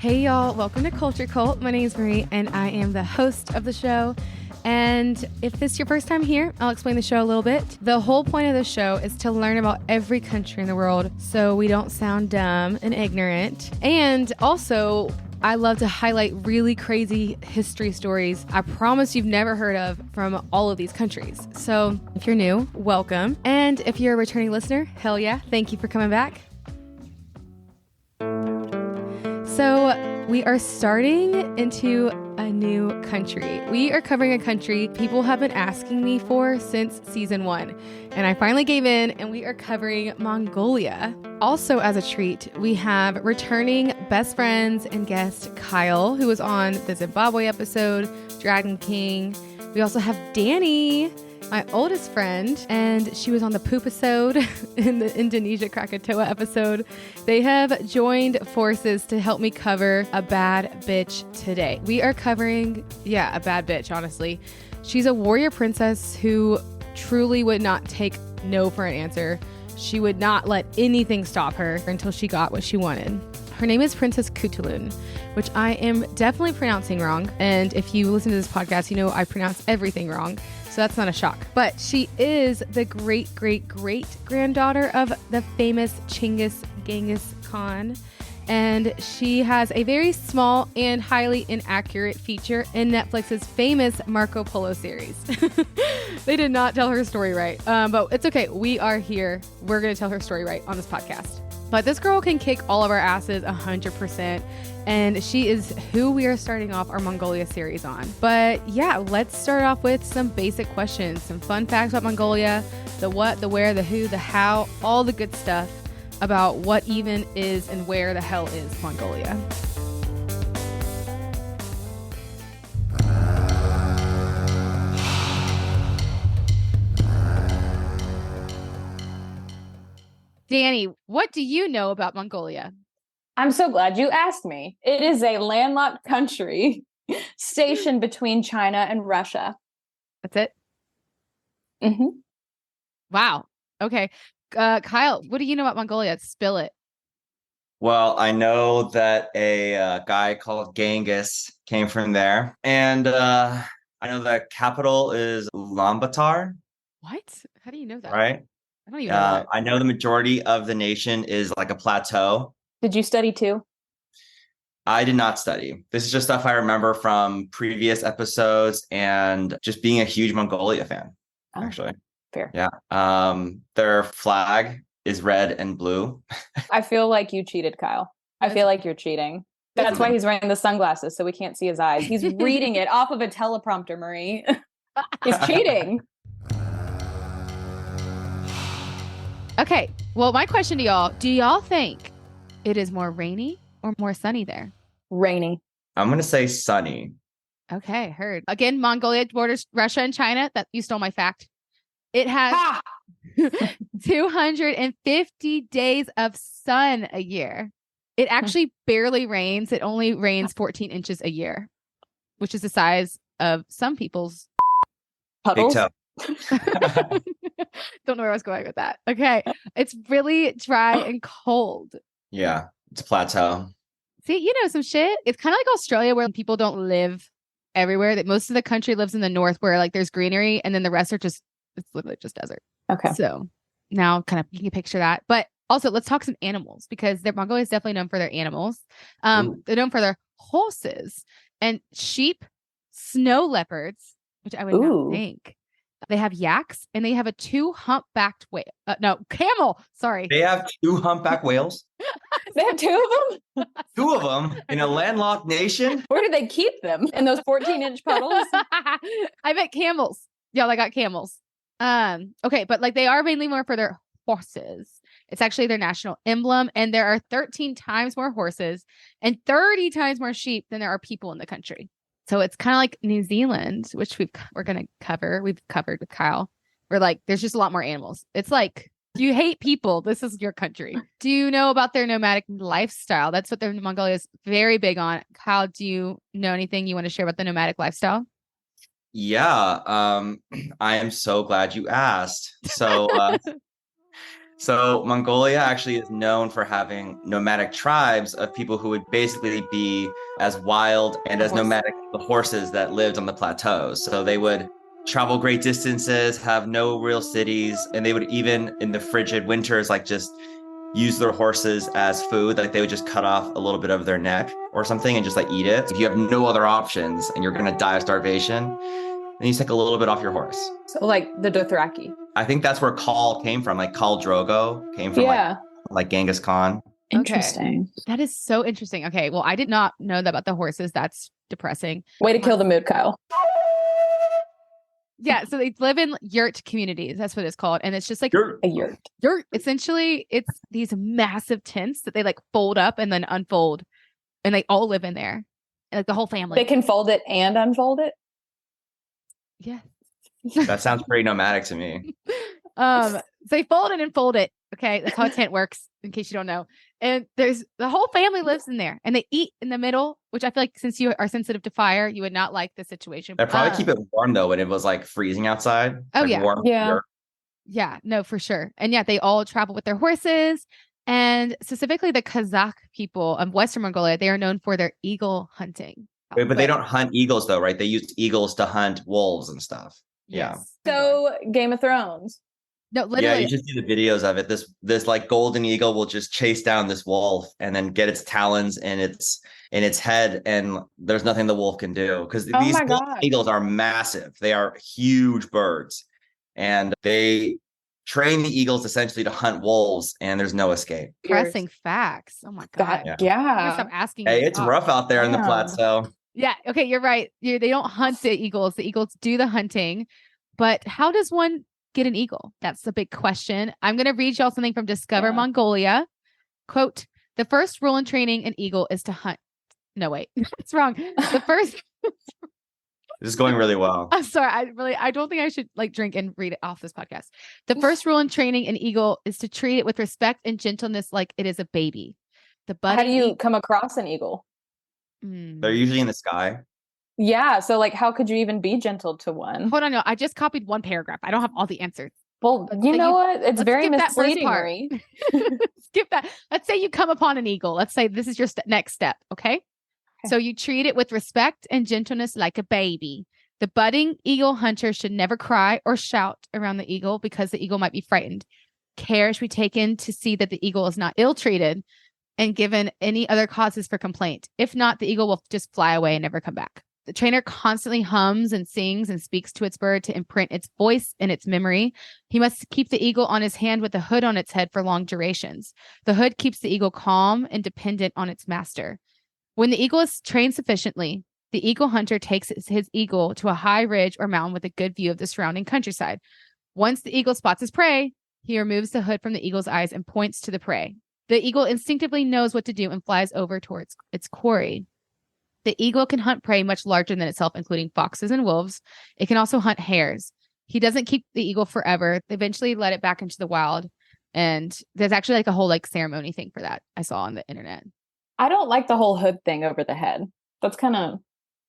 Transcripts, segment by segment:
Hey y'all, welcome to Culture Cult. My name is Marie and I am the host of the show. And if this is your first time here, I'll explain the show a little bit. The whole point of the show is to learn about every country in the world so we don't sound dumb and ignorant. And also, I love to highlight really crazy history stories I promise you've never heard of from all of these countries. So if you're new, welcome. And if you're a returning listener, hell yeah, thank you for coming back. So we are starting into a new country. We are covering a country people have been asking me for since season 1. And I finally gave in and we are covering Mongolia. Also as a treat, we have returning best friends and guest Kyle, who was on the Zimbabwe episode, Dragon King. We also have Danny, my oldest friend, and she was on the Poop-isode in the Indonesia Krakatoa episode. They have joined forces to help me cover a bad bitch today. We are covering, a bad bitch, honestly. She's a warrior princess who truly would not take no for an answer. She would not let anything stop her until she got what she wanted. Her name is Princess Khutulun, which I am definitely pronouncing wrong. And if you listen to this podcast, you know I pronounce everything wrong. So that's not a shock. But she is the great-great-great-granddaughter of the famous Genghis Khan. And she has a very small and highly inaccurate feature in Netflix's famous Marco Polo series. They did not tell her story right. But it's okay. We are here. We're going to tell her story right on this podcast. But this girl can kick all of our asses 100%. And she is who we are starting off our Mongolia series on. But yeah, let's start off with some basic questions, some fun facts about Mongolia, the what, the where, the who, the how, all the good stuff about what even is and where the hell is Mongolia. Danny, what do you know about Mongolia? I'm so glad you asked me. It is a landlocked country stationed between China and Russia. That's it? Mm-hmm. Wow. Okay. Kyle, what do you know about Mongolia? Spill it. Well, I know that a guy called Genghis came from there. And I know the capital is Ulaanbaatar. What? How do you know that? Right? I don't even know that. I know the majority of the nation is like a plateau. Did you study too? I did not study. This is just stuff I remember from previous episodes and just being a huge Mongolia fan, actually. Fair. Yeah. Their flag is red and blue. I feel like you cheated, Kyle. I feel like you're cheating. That's why he's wearing the sunglasses, so we can't see his eyes. He's reading it off of a teleprompter, Marie. He's cheating. Okay. Well, my question to y'all, do y'all think it is more rainy or more sunny there? Rainy. I'm going to say sunny. Okay, heard. Again, Mongolia borders Russia and China. That you stole my fact. It has 250 days of sun a year. It actually barely rains. It only rains 14 inches a year, which is the size of some people's puddles. Big toe. Don't know where I was going with that. Okay. It's really dry and cold. Yeah, it's a plateau. See, you know some shit. It's kind of like Australia where people don't live everywhere. That most of the country lives in the north where like there's greenery and then the rest are it's literally just desert. Okay. So now kind of you can picture that. But also let's talk some animals because Mongolia is definitely known for their animals. They're known for their horses and sheep, snow leopards, which I would not think. They have yaks and they have a 2 humpbacked whale. Camel. Sorry. They have 2 humpback whales. They have 2 of them? 2 of them in a landlocked nation? Where do they keep them? In those 14-inch puddles? I bet camels. Yeah, they got camels. Okay, but like they are mainly more for their horses. It's actually their national emblem. And there are 13 times more horses and 30 times more sheep than there are people in the country. So it's kind of like New Zealand, which we're going to cover. We've covered with Kyle. We're like, there's just a lot more animals. It's like, you hate people. This is your country. Do you know about their nomadic lifestyle? That's what Mongolia is very big on. Kyle, do you know anything you want to share about the nomadic lifestyle? Yeah. I am so glad you asked. So So Mongolia actually is known for having nomadic tribes of people who would basically be as wild and as nomadic as the horses that lived on the plateaus. So they would travel great distances, have no real cities, and they would even in the frigid winters, like just use their horses as food. Like they would just cut off a little bit of their neck or something and just like eat it. If you have no other options and you're going to die of starvation, then you take a little bit off your horse. So like the Dothraki. I think that's where Khal came from. Like Khal Drogo came from like Genghis Khan. Interesting. Okay. That is so interesting. Okay. Well, I did not know that about the horses. That's depressing. Way to kill the mood, Kyle. Yeah. So they live in yurt communities. That's what it's called. And it's just like a yurt. Essentially, it's these massive tents that they like fold up and then unfold. And they all live in there. And, like the whole family. They can fold it and unfold it? Yeah. That sounds pretty nomadic to me. So they fold it and fold it. Okay. That's how a tent works, in case you don't know. And there's the whole family lives in there and they eat in the middle, which I feel like since you are sensitive to fire, you would not like the situation. They'd probably keep it warm though when it was like freezing outside. Oh, like yeah. Warm Yeah, no, for sure. And yeah, they all travel with their horses. And specifically the Kazakh people of Western Mongolia, they are known for their eagle hunting. Wait, but they don't hunt eagles though, right? They use eagles to hunt wolves and stuff. Yes. Yeah. So Game of Thrones. No, literally. Yeah, you should see the videos of it. This like golden eagle will just chase down this wolf and then get its talons in its head, and there's nothing the wolf can do because these eagles are massive. They are huge birds, and they train the eagles essentially to hunt wolves, and there's no escape. Pressing facts. Oh my God. Yeah. Stop asking. Hey, it's rough out there in the plateau. Yeah. Okay, you're right. They don't hunt the eagles. The eagles do the hunting. But how does one get an eagle? That's the big question. I'm going to read y'all something from Discover Mongolia. Quote, the first rule in training an eagle is to hunt. No, wait, it's wrong. The first. This is going really well. I'm sorry. I don't think I should like drink and read it off this podcast. The first rule in training an eagle is to treat it with respect and gentleness like it is a baby. How do you come across an eagle? They're usually in the sky. Yeah. So like, how could you even be gentle to one? Hold on. No, I just copied one paragraph. I don't have all the answers. Well, you know what? It's very misleading, Marie. Skip that. Let's say you come upon an eagle. Let's say this is your next step. Okay. So you treat it with respect and gentleness like a baby. The budding eagle hunter should never cry or shout around the eagle because the eagle might be frightened. Care should be taken to see that the eagle is not ill-treated and given any other causes for complaint. If not, the eagle will just fly away and never come back. The trainer constantly hums and sings and speaks to its bird to imprint its voice in its memory. He must keep the eagle on his hand with a hood on its head for long durations. The hood keeps the eagle calm and dependent on its master. When the eagle is trained sufficiently, the eagle hunter takes his eagle to a high ridge or mountain with a good view of the surrounding countryside. Once the eagle spots his prey, he removes the hood from the eagle's eyes and points to the prey. The eagle instinctively knows what to do and flies over towards its quarry. The eagle can hunt prey much larger than itself, including foxes and wolves. It can also hunt hares. He doesn't keep the eagle forever. They eventually let it back into the wild. And there's actually like a whole like ceremony thing for that I saw on the internet. I don't like the whole hood thing over the head. That's kind of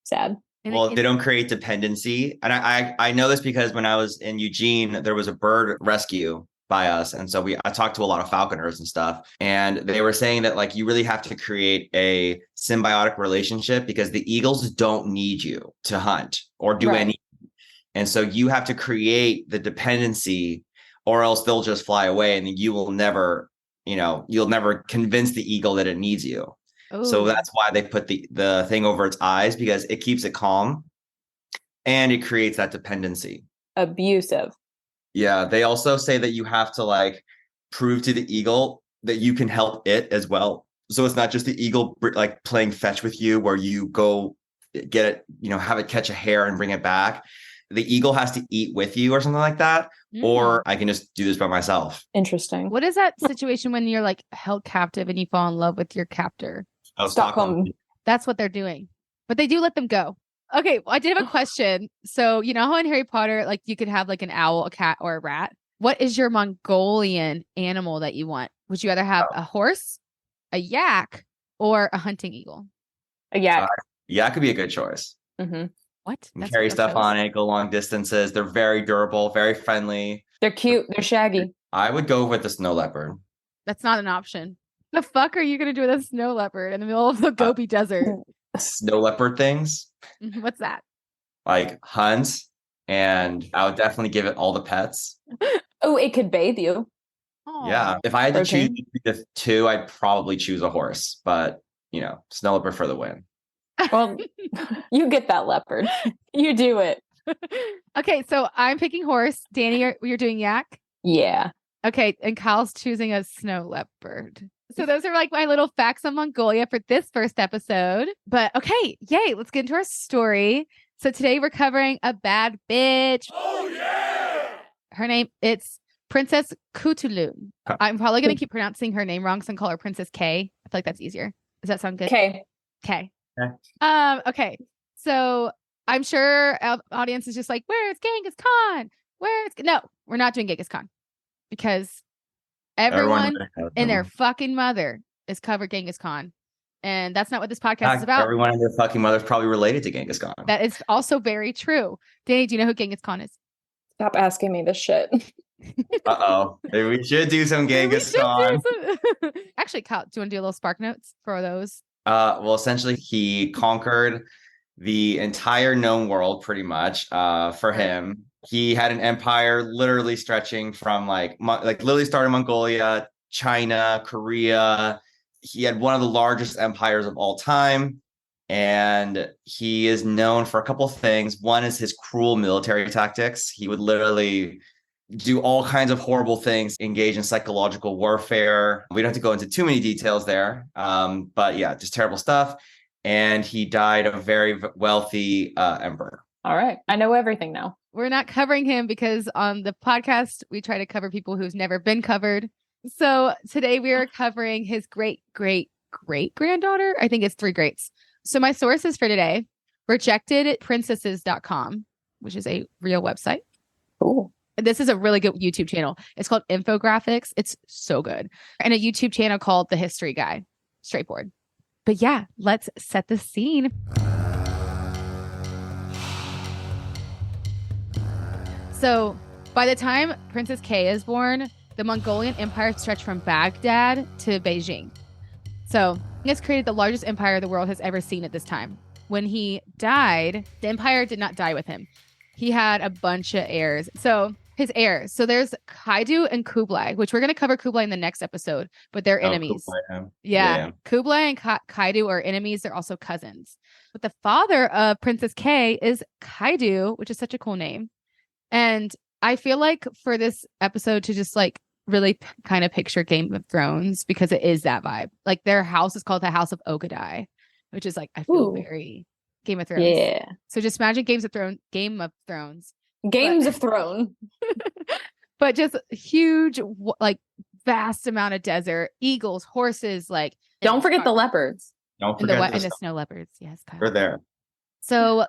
sad. Well, they don't create dependency. And I know this because when I was in Eugene, there was a bird rescue by us. And so I talked to a lot of falconers and stuff. And they were saying that like you really have to create a symbiotic relationship because the eagles don't need you to hunt or do anything. And so you have to create the dependency or else they'll just fly away and you will never, you'll never convince the eagle that it needs you. Ooh. So that's why they put the thing over its eyes because it keeps it calm and it creates that dependency. Abusive. Yeah. They also say that you have to like prove to the eagle that you can help it as well. So it's not just the eagle like playing fetch with you where you go get it, have it catch a hare and bring it back. The eagle has to eat with you or something like that. Or I can just do this by myself. Interesting. What is that situation when you're like held captive and you fall in love with your captor? Oh, Stockholm. That's what they're doing. But they do let them go. Okay, well, I did have a question. So, you know how in Harry Potter, like you could have like an owl, a cat, or a rat? What is your Mongolian animal that you want? Would you rather have a horse, a yak, or a hunting eagle? A yak. Yak could be a good choice. Mm-hmm. What? You carry stuff on it, go long distances. They're very durable, very friendly. They're cute. They're shaggy. I would go with the snow leopard. That's not an option. The fuck are you gonna do with a snow leopard in the middle of the Gobi Desert? Snow leopard things, What's that? like hunt, and I would definitely give it all the pets. Oh, it could bathe you. Yeah. If I had to choose Okay. between the two, I'd probably choose a horse, but snow leopard for the win. Well, you get that leopard. You do it. Okay, so I'm picking horse. Danny, you're doing yak. Yeah. Okay, and Kyle's choosing a snow leopard. So those are like my little facts on Mongolia for this first episode. But okay, yay, let's get into our story. So today we're covering a bad bitch. Oh yeah! Her name, it's Princess Khutulun. I'm probably going to keep pronouncing her name wrong, so I'm call her Princess K. I feel like that's easier. Does that sound good? Okay. Okay. Okay. So I'm sure our audience is just like, where's Genghis Khan? No, we're not doing Genghis Khan because everyone and their fucking mother is covered Genghis Khan. And that's not what this podcast is about. Everyone and their fucking mother is probably related to Genghis Khan. That is also very true. Danny, do you know who Genghis Khan is? Stop asking me this shit. Uh-oh. Maybe we should do some Genghis Khan. Actually, Kyle, do you want to do a little spark notes for those? Well, essentially, he conquered the entire known world pretty much. For him, he had an empire literally stretching from like literally started Mongolia, China, Korea. He had one of the largest empires of all time. And he is known for a couple of things. One is his cruel military tactics. He would literally do all kinds of horrible things, engage in psychological warfare. We don't have to go into too many details there. But yeah, just terrible stuff. And he died a very wealthy emperor. All right. I know everything now. We're not covering him because on the podcast, we try to cover people who's never been covered. So today we are covering his great-great-great-granddaughter. I think it's 3 greats. So my sources for today, rejectedprincesses.com, which is a real website. Cool. This is a really good YouTube channel. It's called Infographics. It's so good. And a YouTube channel called The History Guy. Straightforward. But yeah, let's set the scene. So by the time Princess K is born, the Mongolian Empire stretched from Baghdad to Beijing. So he has created the largest empire the world has ever seen at this time. When he died, the empire did not die with him. He had a bunch of heirs. So his heirs. So there's Kaidu and Kublai, which we're going to cover Kublai in the next episode, but they're enemies. Kublai, yeah. Kublai and Kaidu are enemies. They're also cousins. But the father of Princess K is Kaidu, which is such a cool name. And I feel like for this episode to just like really kind of picture Game of Thrones, because it is that vibe. Like their house is called the House of Ogadai, which is like, I feel very Game of Thrones. Yeah. So just imagine Game of Thrones. Games of Thrones. But just huge, like vast amount of desert, eagles, horses, like. Don't forget the leopards. Don't forget and the snow leopards. Yes, Kyle. We're there. So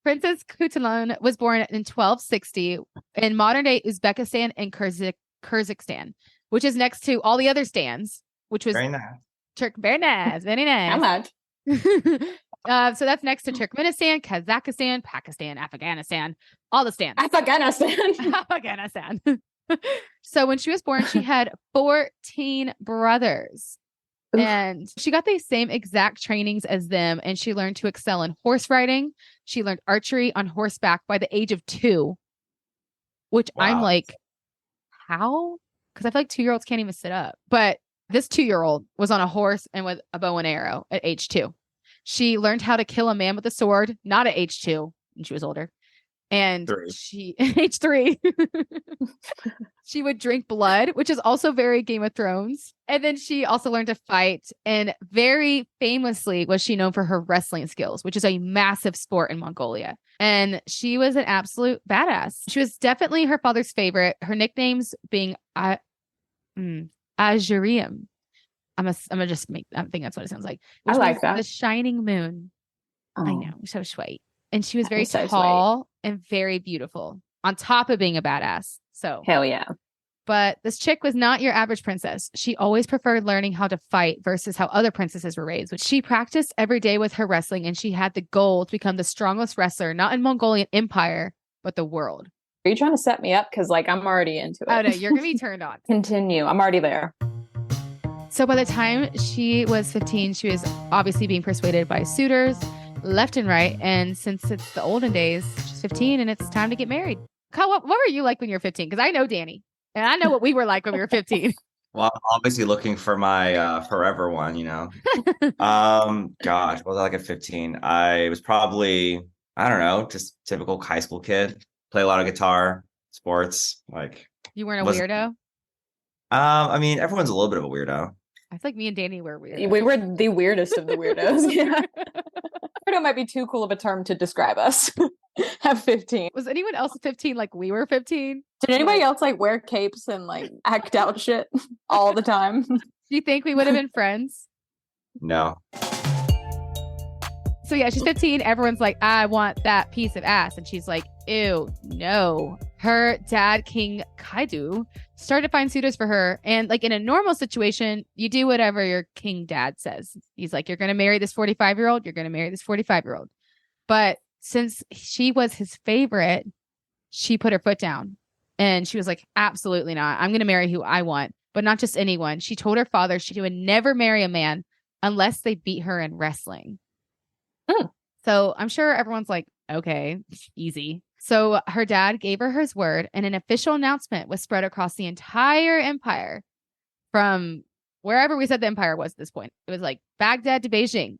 Princess Khutulun was born in 1260 in modern day Uzbekistan and Kyrgyzstan, which is next to all the other stands, which was very nice. Very nice, very nice. How much? So that's next to Turkmenistan, Kazakhstan, Pakistan, Afghanistan, all the stands. Afghanistan. So when she was born, she had 14 brothers. Oof. And she got the same exact trainings as them. And she learned to excel in horse riding. She learned archery on horseback by the age of 2, which wow. I'm like, how? Because I feel like 2-year-olds can't even sit up. But this 2-year-old was on a horse and with a bow and arrow at age 2. She learned how to kill a man with a sword, not at age 2, when she was older. And she, age 3, she would drink blood, which is also very Game of Thrones. And then she also learned to fight. And very famously was she known for her wrestling skills, which is a massive sport in Mongolia. And she was an absolute badass. She was definitely her father's favorite. Her nicknames being Ajurium. I'm gonna just make. I think that's what it sounds like. I like that. The shining moon. Oh. I know, so sweet. And she was very so tall and very beautiful. On top of being a badass. So hell yeah. But this chick was not your average princess. She always preferred learning how to fight versus how other princesses were raised. Which she practiced every day with her wrestling, and she had the goal to become the strongest wrestler, not in Mongolian Empire, but the world. Are you trying to set me up? Because like I'm already into it. Oh no, you're gonna be turned on. Continue. I'm already there. So by the time she was 15, she was obviously being persuaded by suitors left and right. And since it's the olden days, she's 15 and it's time to get married. Kyle, what were you like when you were 15? Because I know Danny and I know what we were like when we were 15. Well, I'm obviously looking for my forever one, you know. Gosh, what was I like at 15? I was probably, I don't know, just typical high school kid. Play a lot of guitar, sports, like. You weren't a weirdo? I mean, everyone's a little bit of a weirdo. I feel like me and Danny were weird. We were the weirdest of the weirdos. Yeah. Weirdo might be too cool of a term to describe us at 15. Was anyone else 15 like we were 15? Did anybody else like wear capes and like act out shit all the time? Do you think we would have been friends? No. So yeah, she's 15. Everyone's like, I want that piece of ass. And she's like, ew, no. Her dad, King Kaidu, started to find suitors for her. And like in a normal situation, you do whatever your king dad says. He's like, you're going to marry this 45-year-old. You're going to marry this 45-year-old. But since she was his favorite, she put her foot down. And she was like, absolutely not. I'm going to marry who I want, but not just anyone. She told her father she would never marry a man unless they beat her in wrestling. So I'm sure everyone's like, okay, easy. So her dad gave her his word, and an official announcement was spread across the entire empire from wherever we said the empire was at this point. It was like Baghdad to Beijing,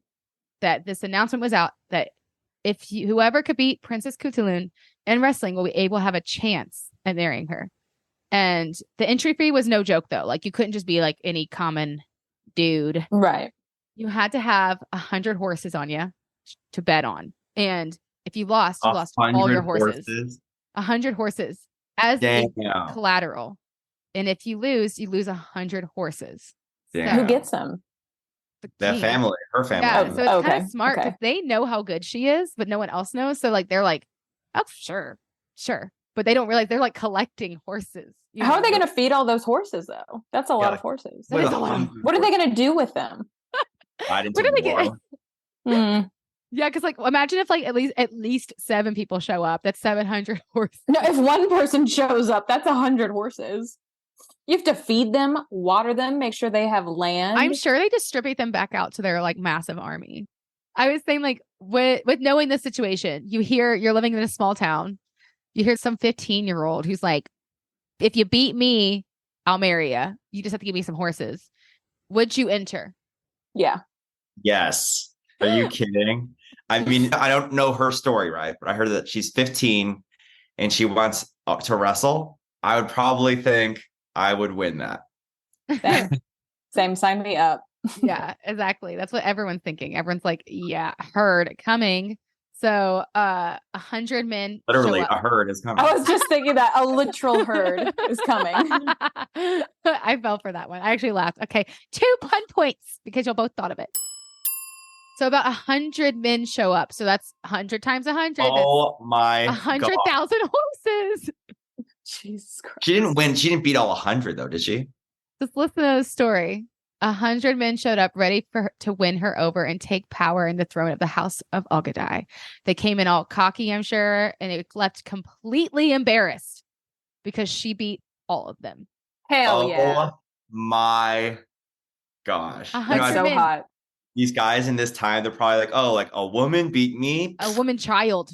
that this announcement was out that whoever could beat Princess Khutulun in wrestling will be able to have a chance at marrying her. And the entry fee was no joke, though. Like you couldn't just be like any common dude. Right. You had to have 100 horses on you to bet on. And if you lost all your horses. 100 horses as collateral. And if you lose 100 horses. So, who gets them? The family, her family. Yeah, so it's kind of smart because they know how good she is, but no one else knows. So like they're like, oh, sure. But they don't realize they're like collecting horses. How are they going to feed all those horses though? That's a lot of horses. What are they going to do with them? Where do they get? Yeah, because like imagine if like at least 7 people show up. That's 700 horses. No, if one person shows up, that's 100 horses. You have to feed them, water them, make sure they have land. I'm sure they distribute them back out to their like massive army. I was saying like with knowing the situation, you're living in a small town. You hear some 15-year-old who's like, if you beat me, I'll marry you. You just have to give me some horses. Would you enter? Yeah. Yes. Are you kidding? I mean, I don't know her story, right? But I heard that she's 15 and she wants to wrestle. I would probably think I would win that. Same. Sign me up. Yeah, exactly. That's what everyone's thinking. Everyone's like, yeah, herd coming. So 100 men. Literally, a herd is coming. I was just thinking that a literal herd is coming. I fell for that one. I actually laughed. Okay, 2 pun points because y'all both thought of it. So about 100 men show up. So that's 100 times 100. Oh my 100,000 horses. Jesus Christ. She didn't win. She didn't beat all 100 though, did she? Just listen to the story. 100 men showed up ready to win her over and take power in the throne of the house of Ogadai. They came in all cocky, I'm sure, and they left completely embarrassed because she beat all of them. Hell yeah. Oh my gosh. So hot. These guys in this time, they're probably like, oh, like a woman beat me. A woman child.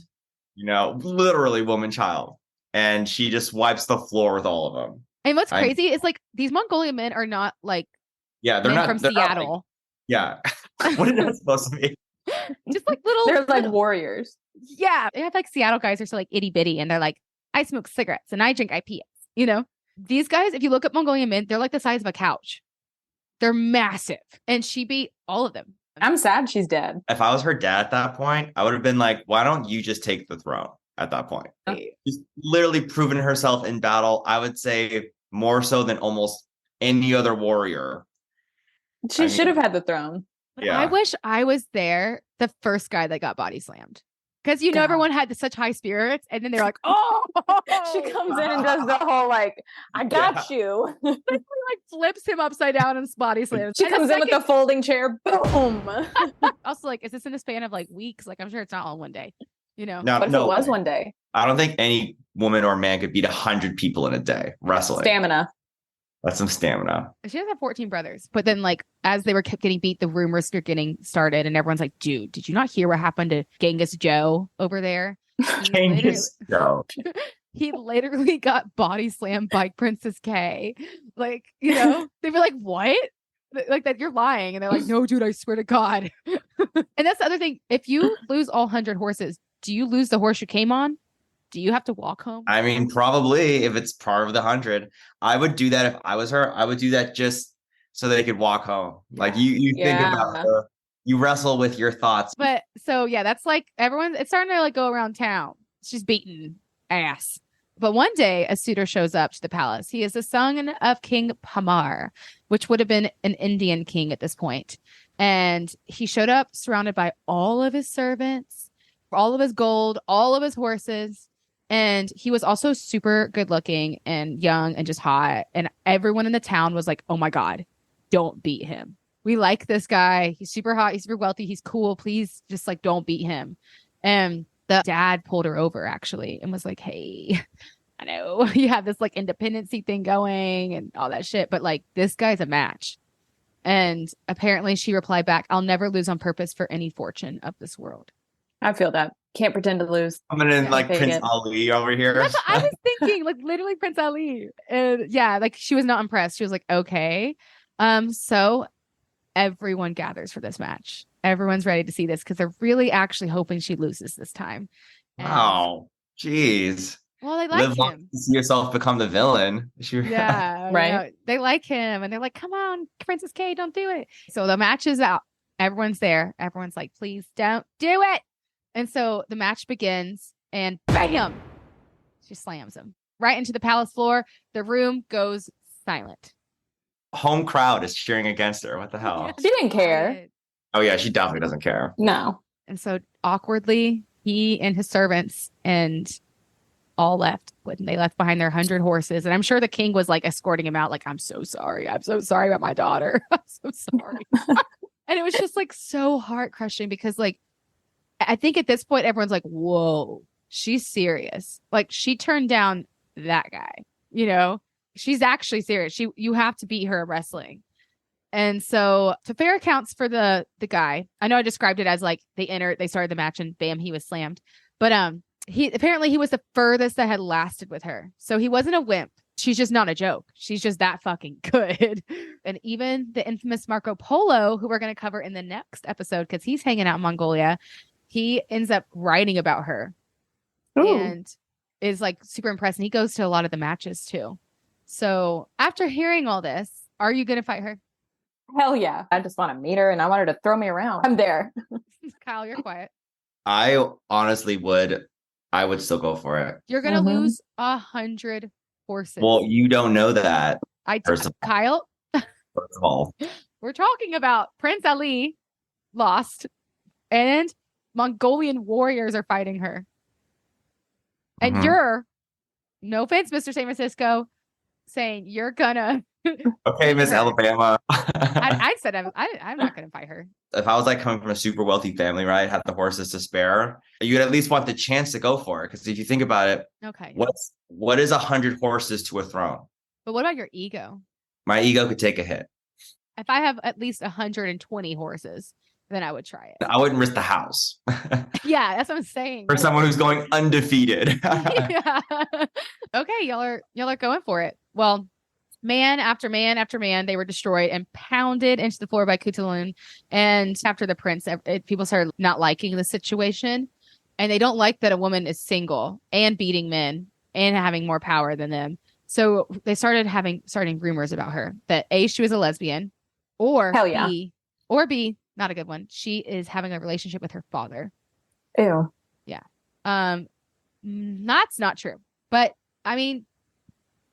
You know, literally woman child. And she just wipes the floor with all of them. And what's crazy is like these Mongolian men are not like they're not from Seattle. Like, what are they supposed to be? Just like little. They're like warriors. Yeah. They have like Seattle guys are so like itty bitty and they're like, I smoke cigarettes and I drink IPAs. You know, these guys, if you look at Mongolian men, they're like the size of a couch. They're massive. And she beat all of them. I'm sad she's dead. If I was her dad at that point, I would have been like, why don't you just take the throne at that point? She's literally proven herself in battle. I would say more so than almost any other warrior. She should have had the throne. Yeah. I wish I was there, the first guy that got body slammed. Because everyone had such high spirits, and then they're like, "Oh!" She comes in and does the whole like, "I got you." Like flips him upside down and body slams. She comes in with the folding chair, boom. Also, like, is this in the span of like weeks? Like, I'm sure it's not all in one day. you know. No, What if it was one day? I don't think any woman or man could beat 100 people in a day wrestling. Stamina. That's some stamina. She does have 14 brothers. But then, like, as they were kept getting beat, the rumors were getting started, and everyone's like, dude, did you not hear what happened to Genghis Joe over there? Genghis Joe. He literally got body slammed by Princess K. Like, you know, they were like, what? Like that you're lying. And they're like, no, dude, I swear to God. And that's the other thing. If you lose all 100 horses, do you lose the horse you came on? Do you have to walk home? I mean, probably if it's part of the 100. I would do that if I was her. I would do that just so they could walk home. Like you think about you wrestle with your thoughts. But so yeah, that's like it's starting to like go around town. She's beating ass. But one day a suitor shows up to the palace. He is the son of King Pamar, which would have been an Indian king at this point. And he showed up surrounded by all of his servants, all of his gold, all of his horses. And he was also super good looking and young and just hot. And everyone in the town was like, oh my God, don't beat him. We like this guy. He's super hot. He's super wealthy. He's cool. Please just like, don't beat him. And the dad pulled her over actually and was like, hey, I know you have this like independency thing going and all that shit, but like this guy's a match. And apparently she replied back, I'll never lose on purpose for any fortune of this world. I feel that. Can't pretend to lose. I'm gonna like Prince Ali over here. That's what I was thinking, like literally Prince Ali. And yeah, like she was not impressed. She was like, okay. So everyone gathers for this match. Everyone's ready to see this because they're really actually hoping she loses this time. Oh, jeez. Well, they like him. See yourself become the villain. Yeah, right. You know, they like him, and they're like, "Come on, Princess K, don't do it." So the match is out. Everyone's there. Everyone's like, "Please don't do it." And so the match begins, and bam, she slams him right into the palace floor. The room goes silent. Home crowd is cheering against her. What the hell? She didn't care. Oh yeah, she definitely doesn't care. No. And so awkwardly, he and his servants and all left when they left behind their 100 horses. And I'm sure the king was like escorting him out. Like, I'm so sorry. I'm so sorry about my daughter. I'm so sorry. And it was just like so heart crushing because like, I think at this point, everyone's like, whoa, she's serious. Like she turned down that guy, you know, she's actually serious. You have to beat her at wrestling. And so to fair accounts for the guy, I know I described it as like they started the match and bam, he was slammed. But he was the furthest that had lasted with her. So he wasn't a wimp. She's just not a joke. She's just that fucking good. And even the infamous Marco Polo, who we're going to cover in the next episode, because he's hanging out in Mongolia, he ends up writing about her. Ooh. And is like super impressed. And he goes to a lot of the matches too. So after hearing all this, are you going to fight her? Hell yeah. I just want to meet her and I want her to throw me around. I'm there. Kyle, you're quiet. I honestly would. I would still go for it. You're going to lose 100 horses. Well, you don't know that. Kyle, first of all, we're talking about Prince Ali lost and Mongolian warriors are fighting her. And you're, no offense, Mr. San Francisco, saying you're gonna. Okay, Miss Alabama. I said I'm not gonna fight her. If I was like coming from a super wealthy family, right, had the horses to spare, you'd at least want the chance to go for it. Because if you think about it, okay, what is 100 horses to a throne? But what about your ego? My ego could take a hit. If I have at least 120 horses, then I would try it. I wouldn't risk the house. Yeah, that's what I'm saying. For someone who's going undefeated. Yeah. Okay, y'all are going for it. Well, man after man after man, they were destroyed and pounded into the floor by Khutulun. And after the prince, people started not liking the situation. And they don't like that a woman is single and beating men and having more power than them. So they starting rumors about her that A, she was a lesbian, or hell yeah. B, not a good one, she is having a relationship with her father. Ew. Yeah. That's not true. But I mean,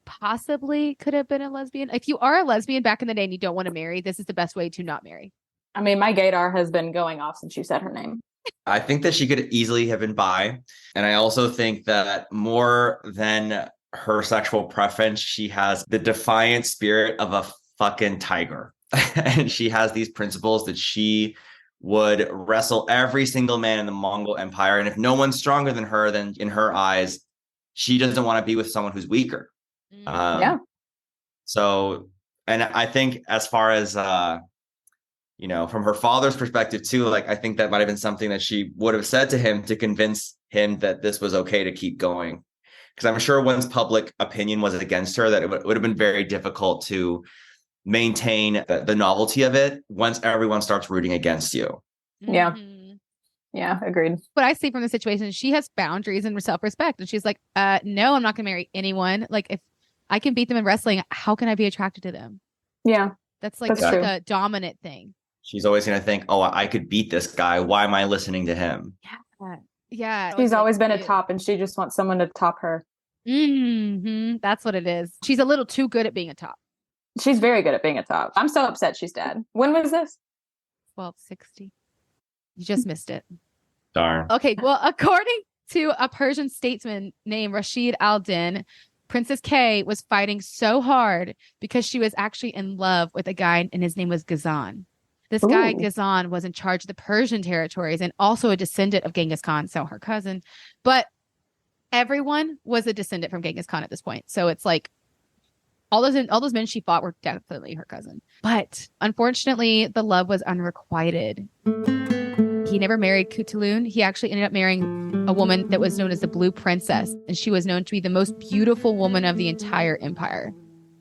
possibly could have been a lesbian. If you are a lesbian back in the day and you don't want to marry, this is the best way to not marry. I mean, my gaydar has been going off since you said her name. I think that she could easily have been bi. And I also think that more than her sexual preference, she has the defiant spirit of a fucking tiger. And she has these principles that she would wrestle every single man in the Mongol Empire. And if no one's stronger than her, then in her eyes, she doesn't want to be with someone who's weaker. Yeah. So, and I think as far as, from her father's perspective too, like, I think that might have been something that she would have said to him to convince him that this was okay to keep going. Because I'm sure once public opinion was against her, that it would have been very difficult to maintain the novelty of it once everyone starts rooting against you. Yeah. Mm-hmm. Yeah, agreed. What I see from the situation, she has boundaries and self-respect. And she's like, no, I'm not going to marry anyone. Like, if I can beat them in wrestling, how can I be attracted to them? Yeah. That's like a dominant thing. She's always going to think, oh, I could beat this guy. Why am I listening to him? Yeah. Yeah. She's always been a top, and she just wants someone to top her. Mm-hmm. That's what it is. She's a little too good at being a top. She's very good at being a top. I'm so upset she's dead. When was this? 1260. You just missed it. Darn. Okay. Well, according to a Persian statesman named Rashid al-Din, Princess K was fighting so hard because she was actually in love with a guy, and his name was Ghazan. This guy, Ghazan, was in charge of the Persian territories and also a descendant of Genghis Khan, so her cousin. But everyone was a descendant from Genghis Khan at this point. So it's like all those men she fought were definitely her cousin. But unfortunately, the love was unrequited. He never married Khutulun. He actually ended up marrying a woman that was known as the Blue Princess, and she was known to be the most beautiful woman of the entire empire,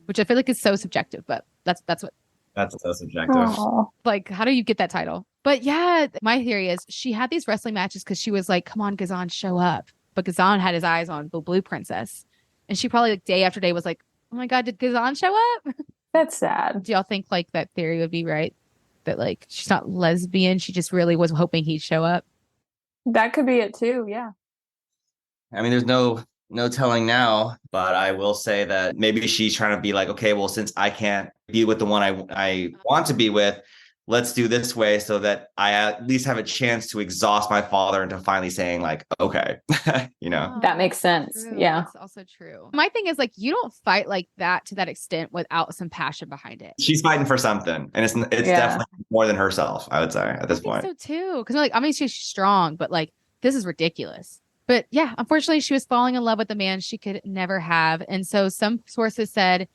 which I feel like is so subjective, but that's what. That's so subjective. Aww. Like, how do you get that title? But yeah, my theory is she had these wrestling matches because she was like, come on, Ghazan, show up. But Ghazan had his eyes on the Blue Princess. And she probably like day after day was like, oh my God, did Ghazan show up? That's sad. Do y'all think like that theory would be right? That like she's not lesbian. She just really was hoping he'd show up. That could be it too. Yeah. I mean, there's no telling now, but I will say that maybe she's trying to be like, okay, well, since I can't be with the one I want to be with, let's do this way so that I at least have a chance to exhaust my father into finally saying like, okay, That makes sense. True. Yeah. That's also true. My thing is like, you don't fight like that to that extent without some passion behind it. She's fighting for something, and it's definitely more than herself, I would say, at this point. So too, because like, I mean, she's strong, but like, this is ridiculous. But yeah, unfortunately, she was falling in love with a man she could never have. And so some sources said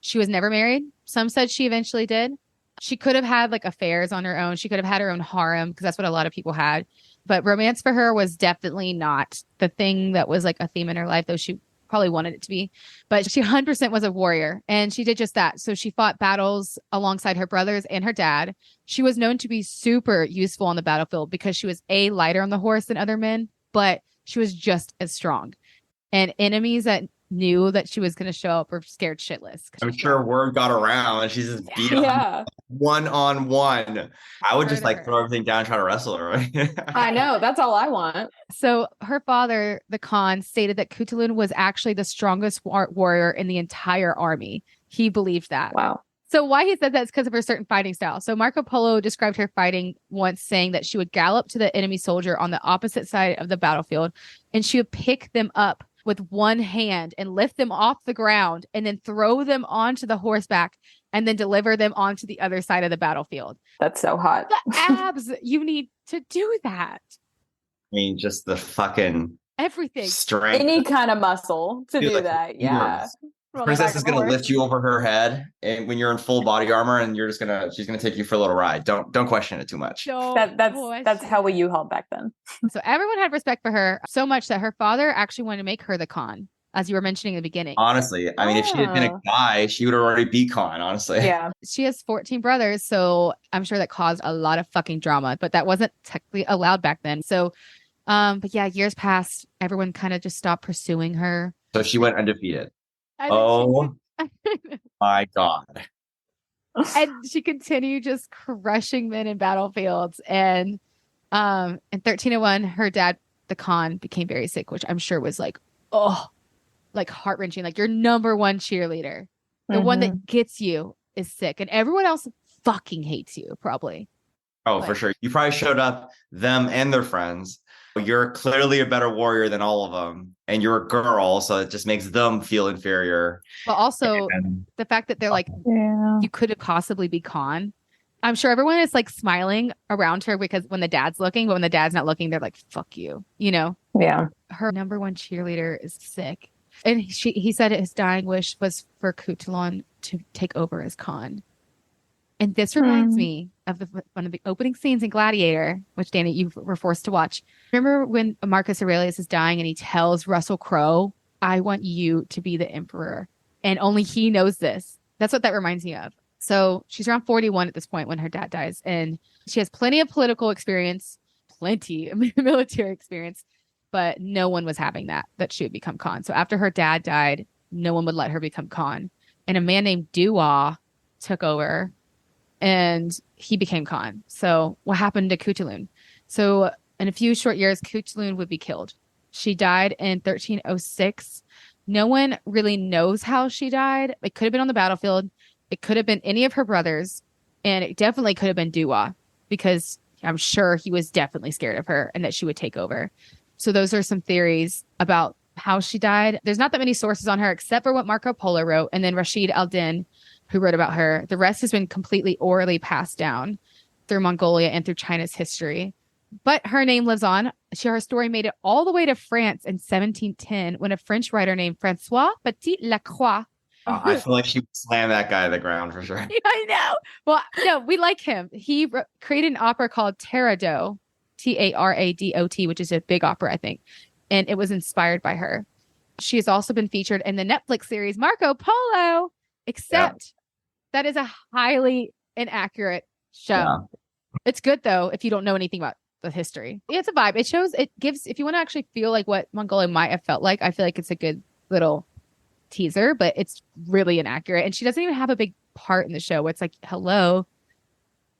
she was never married. Some said she eventually did. She could have had like affairs on her own. She could have had her own harem because that's what a lot of people had. But romance for her was definitely not the thing that was like a theme in her life, though she probably wanted it to be. But she 100% was a warrior, and she did just that. So she fought battles alongside her brothers and her dad. She was known to be super useful on the battlefield because she was lighter on the horse than other men, but she was just as strong. And enemies that knew that she was going to show up were scared shitless. I'm sure word got around and she's just beat up one-on-one. I would just like throw everything down and try to wrestle her. Right? I know. That's all I want. So her father, the Khan, stated that Khutulun was actually the strongest warrior in the entire army. He believed that. Wow. So why he said that is because of her certain fighting style. So Marco Polo described her fighting once, saying that she would gallop to the enemy soldier on the opposite side of the battlefield, and she would pick them up with one hand and lift them off the ground and then throw them onto the horseback and then deliver them onto the other side of the battlefield. That's so hot. The abs, you need to do that. I mean, just the fucking everything. Strength. Any kind of muscle to do that. Yeah. Princess is going to lift you over her head, and when you're in full body armor, and she's going to take you for a little ride. Don't question it too much. That's how we U-Haul back then. So everyone had respect for her so much that her father actually wanted to make her the Khan, as you were mentioning in the beginning. Honestly, I mean, if she had been a guy, she would have already be Khan, honestly. Yeah. She has 14 brothers, so I'm sure that caused a lot of fucking drama, but that wasn't technically allowed back then. So, but yeah, years passed. Everyone kind of just stopped pursuing her. So she went undefeated. Oh my God. And she continued just crushing men in battlefields. And in 1301, her dad, the Khan, became very sick, which I'm sure was like, like heart-wrenching. Like your number one cheerleader, the one that gets you, is sick. And everyone else fucking hates you, probably. Oh, for sure. You probably showed up, them and their friends. You're clearly a better warrior than all of them. And you're a girl, so it just makes them feel inferior. But also the fact that they're like, you could have possibly be Khan. I'm sure everyone is like smiling around her because when the dad's looking, but when the dad's not looking, they're like, fuck you, you know? Yeah. Her number one cheerleader is sick. And he said his dying wish was for Khutulun to take over as Khan. And this reminds me of one of the opening scenes in Gladiator, which Danny, you were forced to watch. Remember when Marcus Aurelius is dying and he tells Russell Crowe, I want you to be the emperor. And only he knows this. That's what that reminds me of. So she's around 41 at this point when her dad dies. And she has plenty of political experience, plenty of military experience, but no one was having that she would become Khan. So after her dad died, no one would let her become Khan. And a man named Dua took over and he became Khan. So what happened to Khutulun? So in a few short years, Khutulun would be killed. She died in 1306. No one really knows how she died. It could have been on the battlefield. It could have been any of her brothers. And it definitely could have been Dua because I'm sure he was definitely scared of her and that she would take over. So those are some theories about how she died. There's not that many sources on her except for what Marco Polo wrote and then Rashid al-Din, who wrote about her. The rest has been completely orally passed down through Mongolia and through China's history. But her name lives on. Her story made it all the way to France in 1710 when a French writer named Francois Petit-Lacroix. I feel like she would slam that guy to the ground for sure. I know. Well, no, we like him. He created an opera called Taradot, Taradot, which is a big opera, I think. And it was inspired by her. She has also been featured in the Netflix series Marco Polo, except that is a highly inaccurate show. Yeah. It's good, though, if you don't know anything about the history. It's a vibe. It gives, if you want to actually feel like what Mongolia might have felt like, I feel like it's a good little teaser, but it's really inaccurate. And she doesn't even have a big part in the show. It's like, hello,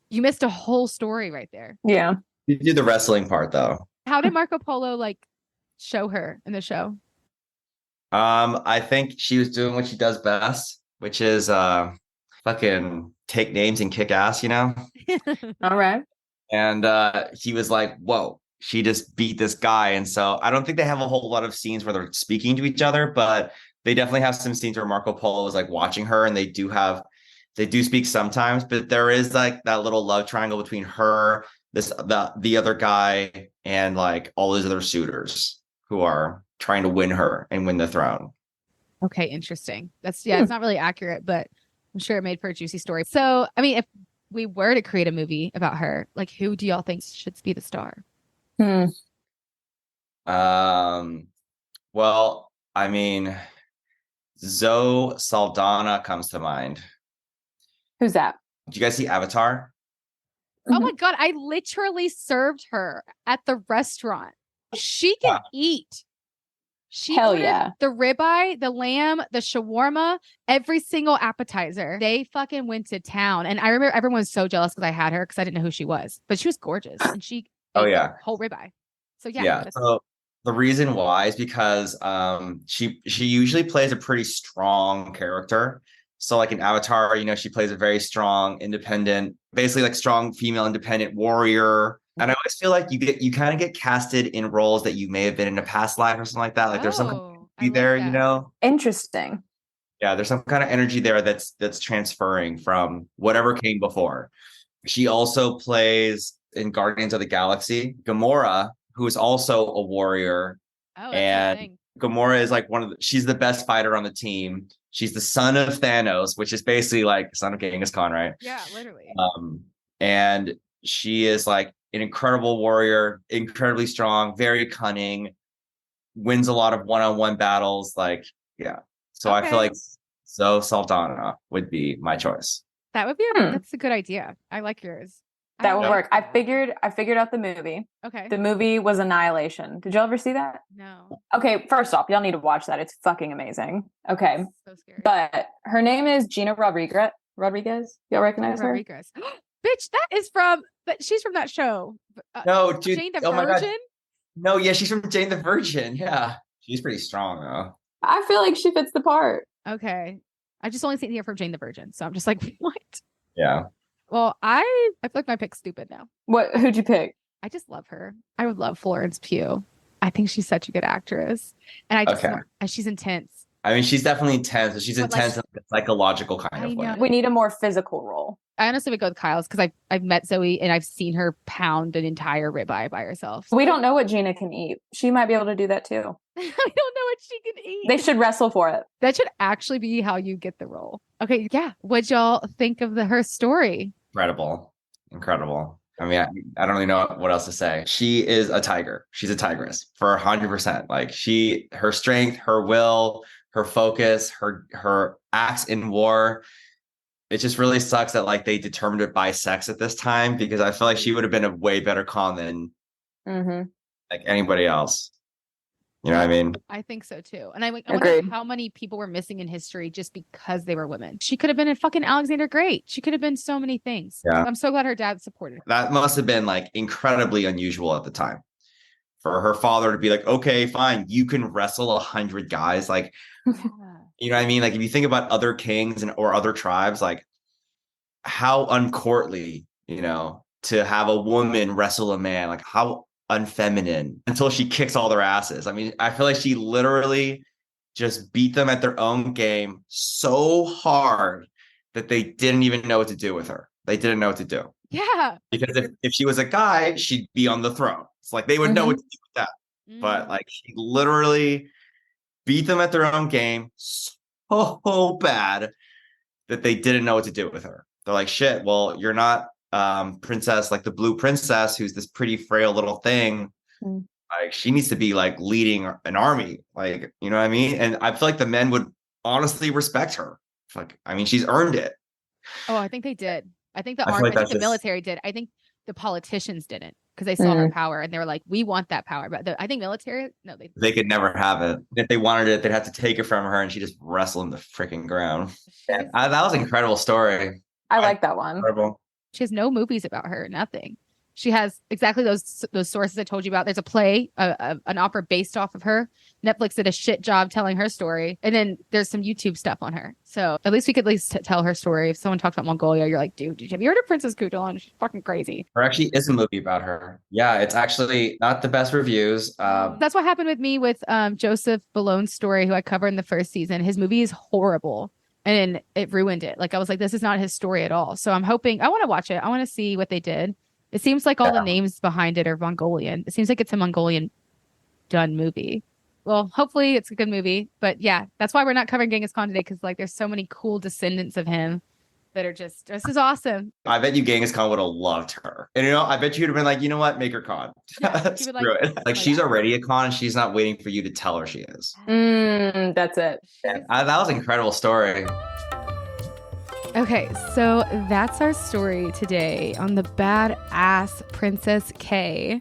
you missed a whole story right there. Yeah. You did the wrestling part, though. How did Marco Polo show her in the show? I think she was doing what she does best, which is fucking take names and kick ass, you know? All right. And he was like, whoa, she just beat this guy. And so I don't think they have a whole lot of scenes where they're speaking to each other, but they definitely have some scenes where Marco Polo is like watching her and they do speak sometimes, but there is like that little love triangle between her, the other guy, and like all those other suitors who are trying to win her and win the throne. Okay, interesting. It's not really accurate, but I'm sure it made for a juicy story. So, I mean, if we were to create a movie about her, like who do y'all think should be the star? Well, I mean, Zoe Saldana comes to mind. Who's that? Did you guys see Avatar? Oh my God, I literally served her at the restaurant. She can eat. She Hell ordered yeah. the ribeye, the lamb, the shawarma, every single appetizer. They fucking went to town. And I remember everyone was so jealous because I had her because I didn't know who she was. But she was gorgeous. And she ate the whole ribeye. So yeah. So the reason why is because she usually plays a pretty strong character. So like in Avatar, you know, she plays a very strong, independent, basically like strong female independent warrior. And I always feel like you kind of get casted in roles that you may have been in a past life or something like that. Like there's some there, you know. Interesting. Yeah, there's some kind of energy there that's transferring from whatever came before. She also plays in Guardians of the Galaxy, Gamora, who is also a warrior. Oh, and Gamora is like she's the best fighter on the team. She's the son of Thanos, which is basically like the son of Genghis Khan, right? Yeah, literally. And she is like an incredible warrior, incredibly strong, very cunning, wins a lot of one-on-one battles. Like, yeah. So I feel like Zoe Saldana would be my choice. That would be that's a good idea. I like yours. That would work. I figured out the movie. Okay. The movie was Annihilation. Did y'all ever see that? No. Okay, first off, y'all need to watch that. It's fucking amazing. Okay. So scary. But her name is Gina Rodriguez. Y'all recognize her? Rodriguez. Bitch, she's from that show. No, dude. Jane the Virgin? No, yeah, she's from Jane the Virgin. Yeah. She's pretty strong though. I feel like she fits the part. Okay. I just only seen her from Jane the Virgin. So I'm just like, what? Yeah. Well, I feel like my pick's stupid now. Who'd you pick? I just love her. I would love Florence Pugh. I think she's such a good actress. And she's intense. I mean, she's definitely intense, but she's intense in a psychological kind of way. We need a more physical role. I honestly would go with Kyle's because I've met Zoe and I've seen her pound an entire ribeye by herself. We don't know what Gina can eat. She might be able to do that too. I don't know what she can eat. They should wrestle for it. That should actually be how you get the role. Okay, yeah. What'd y'all think of her story? Incredible. I mean, I don't really know what else to say. She is a tiger. She's a tigress for 100%. Like her strength, her will, her focus, her acts in war. It just really sucks that like they determined it by sex at this time, because I feel like she would have been a way better Khan than like anybody else. You know what I mean? I think so too. And I wonder how many people were missing in history just because they were women. She could have been a fucking Alexander Great. She could have been so many things. Yeah. I'm so glad her dad supported her. That must have been like incredibly unusual at the time for her father to be like, okay, fine, you can wrestle 100 guys. Like, you know what I mean? Like if you think about other kings or other tribes, like how uncourtly, you know, to have a woman wrestle a man, like how unfeminine, until she kicks all their asses. I mean, I feel like she literally just beat them at their own game so hard that they didn't even know what to do with her. They didn't know what to do. Yeah. Because if she was a guy, she'd be on the throne. It's like they would know what to do with that. But like she literally beat them at their own game so bad that they didn't know what to do with her. They're like, shit, well, you're not princess, like the blue princess, who's this pretty frail little thing. Like she needs to be like leading an army, like, you know what I mean? And I feel like the men would honestly respect her. Like, I mean, she's earned it. Oh, I think they did. I think the military did. I think the politicians didn't, because they saw her power and they were like, we want that power. But I think military, no, they could never have it. If they wanted it, they'd have to take it from her, and she just wrestle in the freaking ground. That was an incredible story. I like that one. Incredible. She has no movies about her, nothing. She has exactly those sources I told you about. There's a play, an opera based off of her. Netflix did a shit job telling her story. And then there's some YouTube stuff on her. So at least we could at least tell her story. If someone talks about Mongolia, you're like, dude, have you heard of Princess Khutulun? She's fucking crazy. There actually is a movie about her. Yeah, it's actually not the best reviews. That's what happened with me with Joseph Ballone's story, who I covered in the first season. His movie is horrible. And it ruined it. Like I was like, this is not his story at all. So I'm hoping, I want to watch it. I want to see what they did. It seems like all the names behind it are Mongolian. It seems like it's a Mongolian done movie. Well, hopefully it's a good movie. But yeah, that's why we're not covering Genghis Khan today, because like there's so many cool descendants of him that are just, this is awesome. I bet you Genghis Khan would have loved her. And, you know, I bet you would have been like, you know what, make her Khan. Yeah, Screw it. Like she's already a Khan, and she's not waiting for you to tell her she is. That's it. Yeah, that was an incredible story. Okay, so that's our story today on the badass Princess K.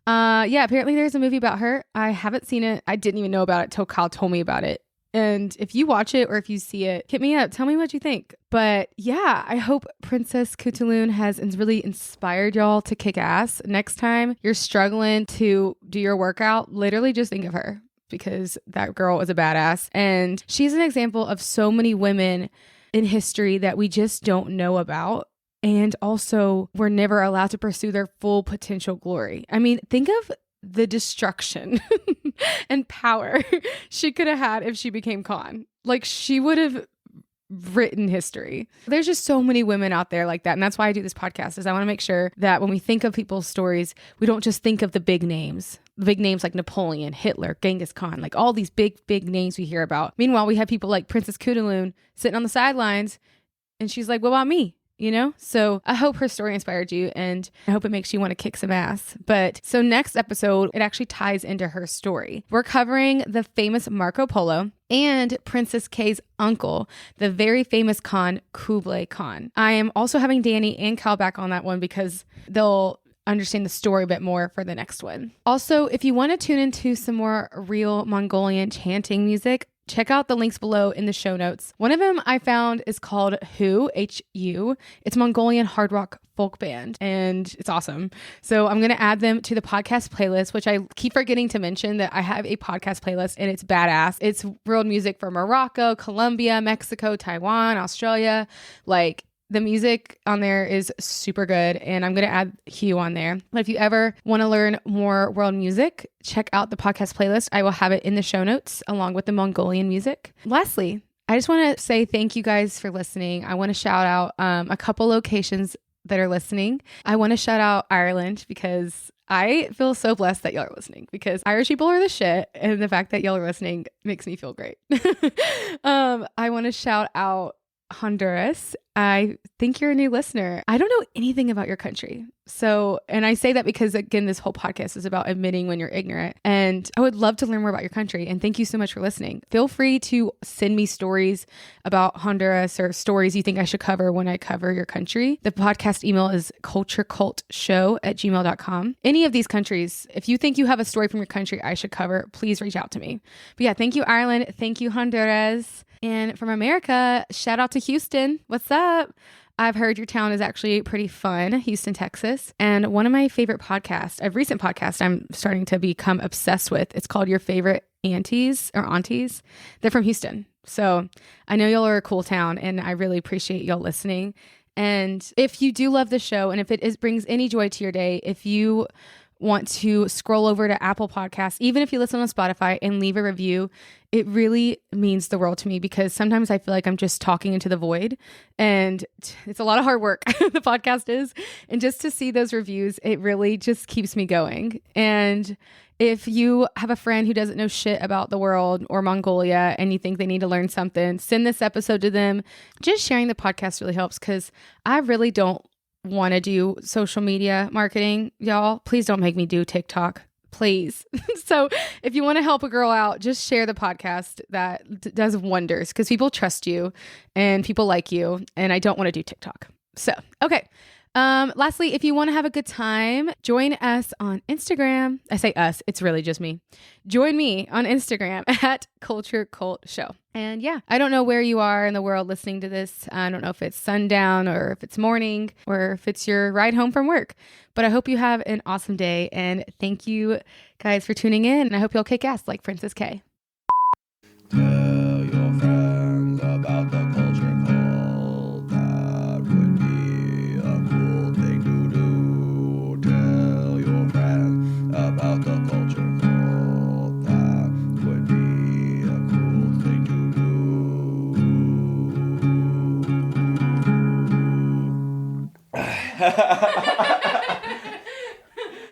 Yeah, apparently there's a movie about her. I haven't seen it. I didn't even know about it till Kyle told me about it. And if you watch it or if you see it, hit me up. Tell me what you think. But yeah, I hope Princess Khutulun has really inspired y'all to kick ass. Next time you're struggling to do your workout, literally just think of her, because that girl is a badass. And she's an example of so many women in history that we just don't know about. And also were never allowed to pursue their full potential glory. I mean, think of the destruction and power she could have had if she became Khan. Like she would have written history. There's just so many women out there like that. And that's why I do this podcast, is I want to make sure that when we think of people's stories, we don't just think of the big names like Napoleon, Hitler, Genghis Khan, like all these big names we hear about. Meanwhile, we have people like Princess Khutulun sitting on the sidelines, and she's like, what about me? You know? So I hope her story inspired you, and I hope it makes you want to kick some ass. But so next episode, it actually ties into her story. We're covering the famous Marco Polo and Princess K's uncle, the very famous Khan, Kublai Khan. I am also having Danny and Cal back on that one because they'll understand the story a bit more for the next one. Also, if you want to tune into some more real Mongolian chanting music, check out the links below in the show notes. One of them I found is called Hu, H-U. It's Mongolian hard rock folk band, and it's awesome. So I'm going to add them to the podcast playlist, which I keep forgetting to mention that I have a podcast playlist, and it's badass. It's world music for Morocco, Colombia, Mexico, Taiwan, Australia. Like, the music on there is super good, and I'm going to add Hugh on there. But if you ever want to learn more world music, check out the podcast playlist. I will have it in the show notes along with the Mongolian music. Lastly, I just want to say thank you guys for listening. I want to shout out a couple locations that are listening. I want to shout out Ireland because I feel so blessed that y'all are listening, because Irish people are the shit, and the fact that y'all are listening makes me feel great. I want to shout out Honduras. I think you're a new listener. I don't know anything about your country. So, and I say that because, again, this whole podcast is about admitting when you're ignorant. And I would love to learn more about your country. And thank you so much for listening. Feel free to send me stories about Honduras or stories you think I should cover when I cover your country. The podcast email is culturecultshow@gmail.com. Any of these countries, if you think you have a story from your country I should cover, please reach out to me. But yeah, thank you, Ireland. Thank you, Honduras. And from America, shout out to Houston. What's up? I've heard your town is actually pretty fun, Houston, Texas. And one of my favorite podcasts, a recent podcast I'm starting to become obsessed with, it's called Your Favorite Aunties. They're from Houston. So I know y'all are a cool town, and I really appreciate y'all listening. And if you do love the show, and if it brings any joy to your day, if you want to scroll over to Apple Podcasts, even if you listen on Spotify, and leave a review, it really means the world to me, because sometimes I feel like I'm just talking into the void, and it's a lot of hard work. The podcast is. And just to see those reviews, it really just keeps me going. And if you have a friend who doesn't know shit about the world or Mongolia and you think they need to learn something, send this episode to them. Just sharing the podcast really helps, because I really don't want to do social media marketing, y'all. Please don't make me do TikTok, please. So if you want to help a girl out, just share the podcast. That does wonders, because people trust you and people like you, and I don't want to do TikTok. So, okay. Lastly, if you want to have a good time, join us on Instagram. I say us, it's really just me. Join me on Instagram at culturecultshow. And yeah, I don't know where you are in the world listening to this. I don't know if it's sundown or if it's morning or if it's your ride home from work, but I hope you have an awesome day. And thank you guys for tuning in. And I hope you'll kick ass like Princess K. Tell your friends about the culture cult. That would be a cool thing to do. Tell your friends about the culture cult. That would be a cool thing to do.